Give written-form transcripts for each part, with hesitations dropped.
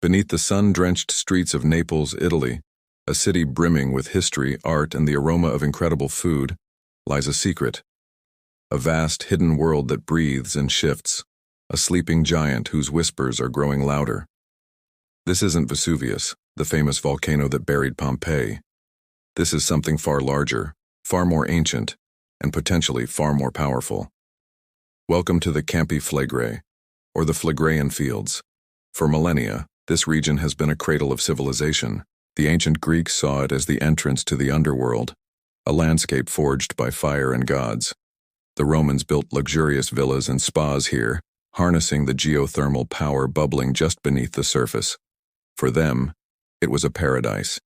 Beneath the sun-drenched streets of Naples, Italy, a city brimming with history, art, and the aroma of incredible food, lies a secret. A vast, hidden world that breathes and shifts, a sleeping giant whose whispers are growing louder. This isn't Vesuvius, the famous volcano that buried Pompeii. This is something far larger, far more ancient, and potentially far more powerful. Welcome to the Campi Flegrei, or the Phlegrean Fields. For millennia, this region has been a cradle of civilization. The ancient Greeks saw it as the entrance to the underworld, a landscape forged by fire and gods. The Romans built luxurious villas and spas here, harnessing the geothermal power bubbling just beneath the surface. For them, it was a paradise.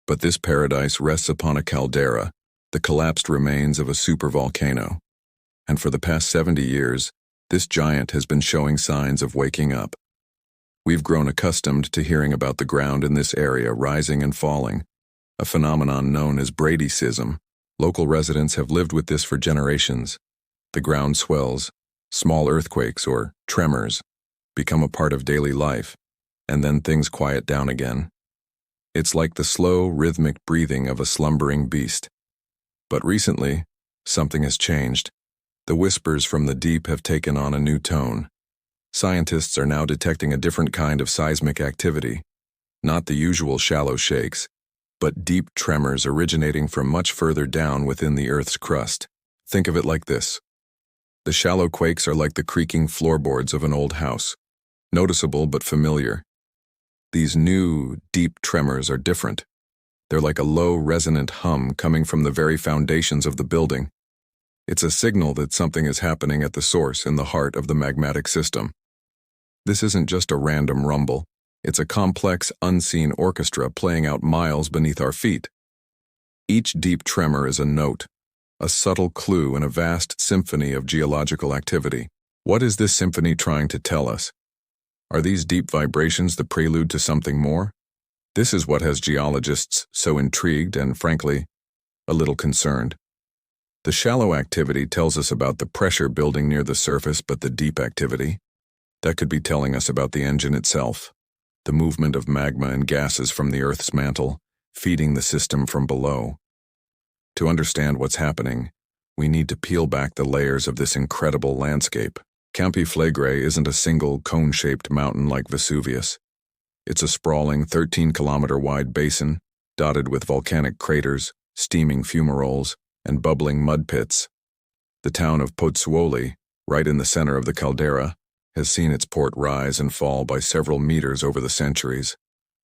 But this paradise rests upon a caldera, the collapsed remains of a supervolcano. And for the past 70 years, this giant has been showing signs of waking up. We've grown accustomed to hearing about the ground in this area rising and falling, a phenomenon known as Bradyseism. Local residents have lived with this for generations. The ground swells, small earthquakes or tremors become a part of daily life, and then things quiet down again. It's like the slow, rhythmic breathing of a slumbering beast. But recently, something has changed. The whispers from the deep have taken on a new tone. Scientists are now detecting a different kind of seismic activity, not the usual shallow shakes, but deep tremors originating from much further down within the Earth's crust. Think of it like this. The shallow quakes are like the creaking floorboards of an old house, noticeable but familiar. These new, deep tremors are different. They're like a low, resonant hum coming from the very foundations of the building. It's a signal that something is happening at the source in the heart of the magmatic system. This isn't just a random rumble. It's a complex, unseen orchestra playing out miles beneath our feet. Each deep tremor is a note, a subtle clue in a vast symphony of geological activity. What is this symphony trying to tell us? Are these deep vibrations the prelude to something more? This is what has geologists so intrigued and, frankly, a little concerned. The shallow activity tells us about the pressure building near the surface, but the deep activity, that could be telling us about the engine itself, the movement of magma and gases from the Earth's mantle, feeding the system from below. To understand what's happening, we need to peel back the layers of this incredible landscape. Campi Flegrei isn't a single cone-shaped mountain like Vesuvius. It's a sprawling 13-kilometer-wide basin, dotted with volcanic craters, steaming fumaroles, and bubbling mud pits. The town of Pozzuoli, right in the center of the caldera, has seen its port rise and fall by several meters over the centuries,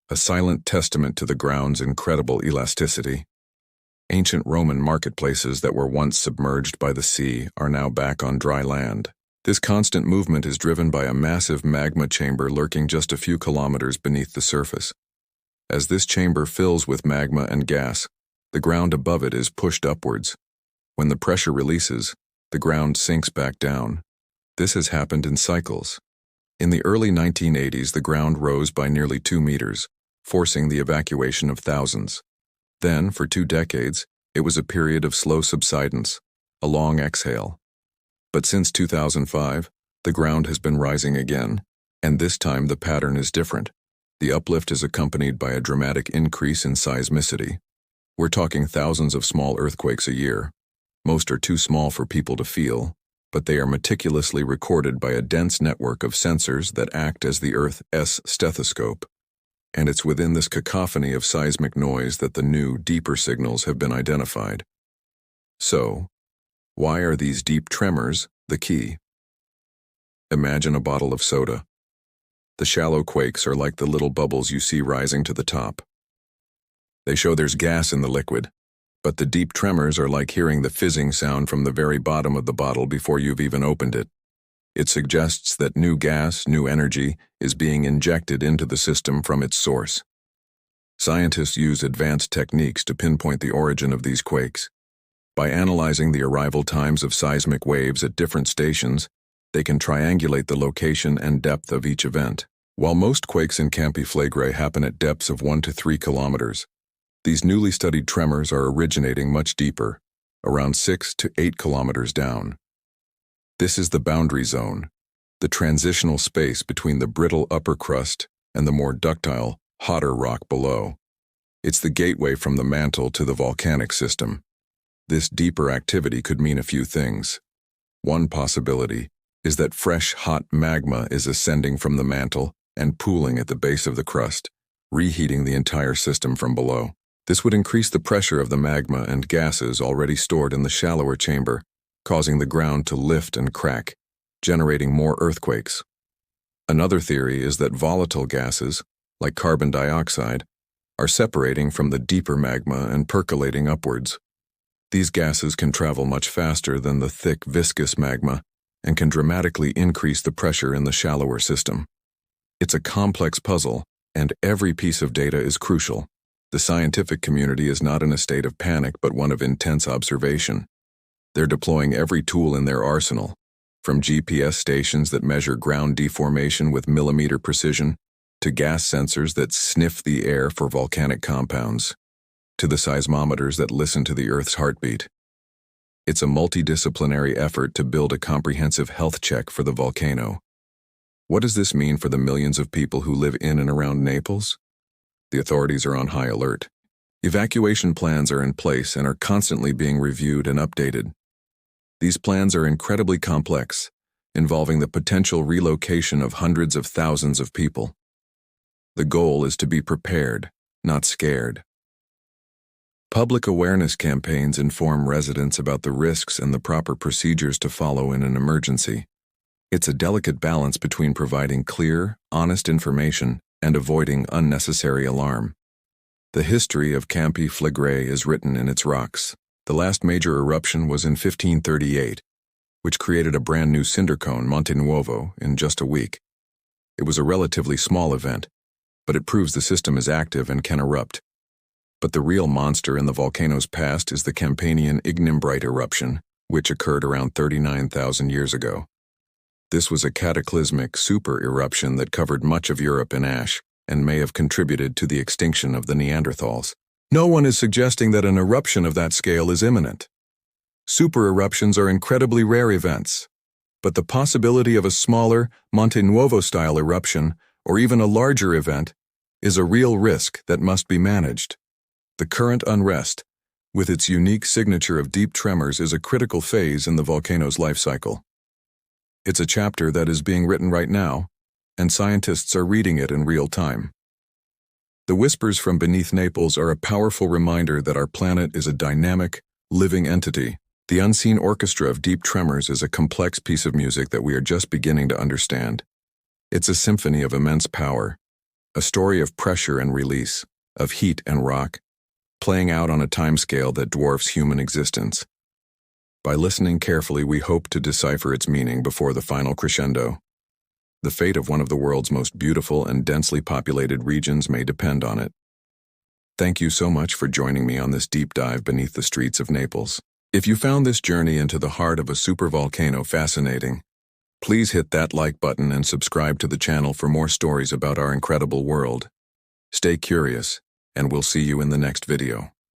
a silent testament to the ground's incredible elasticity. Ancient Roman marketplaces that were once submerged by the sea are now back on dry land. This constant movement is driven by a massive magma chamber lurking just a few kilometers beneath the surface. As this chamber fills with magma and gas, the ground above it is pushed upwards. When the pressure releases, the ground sinks back down. This has happened in cycles. In the early 1980s, the ground rose by nearly 2 meters, forcing the evacuation of thousands. Then, for 2 decades, it was a period of slow subsidence, a long exhale. But since 2005, the ground has been rising again, and this time the pattern is different. The uplift is accompanied by a dramatic increase in seismicity. We're talking thousands of small earthquakes a year. Most are too small for people to feel, but they are meticulously recorded by a dense network of sensors that act as the Earth's stethoscope. And it's within this cacophony of seismic noise that the new, deeper signals have been identified. So, why are these deep tremors the key? Imagine a bottle of soda. The shallow quakes are like the little bubbles you see rising to the top. They show there's gas in the liquid, but the deep tremors are like hearing the fizzing sound from the very bottom of the bottle before you've even opened it. It suggests that new gas, new energy, is being injected into the system from its source. Scientists use advanced techniques to pinpoint the origin of these quakes. By analyzing the arrival times of seismic waves at different stations, they can triangulate the location and depth of each event. While most quakes in Campi Flegrei happen at depths of 1 to 3 kilometers, these newly studied tremors are originating much deeper, around 6 to 8 kilometers down. This is the boundary zone, the transitional space between the brittle upper crust and the more ductile, hotter rock below. It's the gateway from the mantle to the volcanic system. This deeper activity could mean a few things. One possibility is that fresh, hot magma is ascending from the mantle and pooling at the base of the crust, reheating the entire system from below. This would increase the pressure of the magma and gases already stored in the shallower chamber, causing the ground to lift and crack, generating more earthquakes. Another theory is that volatile gases, like carbon dioxide, are separating from the deeper magma and percolating upwards. These gases can travel much faster than the thick, viscous magma and can dramatically increase the pressure in the shallower system. It's a complex puzzle, and every piece of data is crucial. The scientific community is not in a state of panic but one of intense observation. They're deploying every tool in their arsenal, from GPS stations that measure ground deformation with millimeter precision, to gas sensors that sniff the air for volcanic compounds, to the seismometers that listen to the Earth's heartbeat. It's a multidisciplinary effort to build a comprehensive health check for the volcano. What does this mean for the millions of people who live in and around Naples? The authorities are on high alert. Evacuation plans are in place and are constantly being reviewed and updated. These plans are incredibly complex, involving the potential relocation of hundreds of thousands of people. The goal is to be prepared, not scared. Public awareness campaigns inform residents about the risks and the proper procedures to follow in an emergency. It's a delicate balance between providing clear, honest information and avoiding unnecessary alarm. The history of Campi Flegrei is written in its rocks. The last major eruption was in 1538, which created a brand new cinder cone, Monte Nuovo, in just a week. It was a relatively small event, but it proves the system is active and can erupt. But the real monster in the volcano's past is the Campanian ignimbrite eruption, which occurred around 39,000 years ago. This was a cataclysmic super-eruption that covered much of Europe in ash and may have contributed to the extinction of the Neanderthals. No one is suggesting that an eruption of that scale is imminent. Super-eruptions are incredibly rare events, but the possibility of a smaller, Monte Nuovo-style eruption, or even a larger event, is a real risk that must be managed. The current unrest, with its unique signature of deep tremors, is a critical phase in the volcano's life cycle. It's a chapter that is being written right now, and scientists are reading it in real time. The whispers from beneath Naples are a powerful reminder that our planet is a dynamic, living entity. The unseen orchestra of deep tremors is a complex piece of music that we are just beginning to understand. It's a symphony of immense power, a story of pressure and release, of heat and rock, playing out on a timescale that dwarfs human existence. By listening carefully, we hope to decipher its meaning before the final crescendo. The fate of one of the world's most beautiful and densely populated regions may depend on it. Thank you so much for joining me on this deep dive beneath the streets of Naples. If you found this journey into the heart of a supervolcano fascinating, please hit that like button and subscribe to the channel for more stories about our incredible world. Stay curious, and we'll see you in the next video.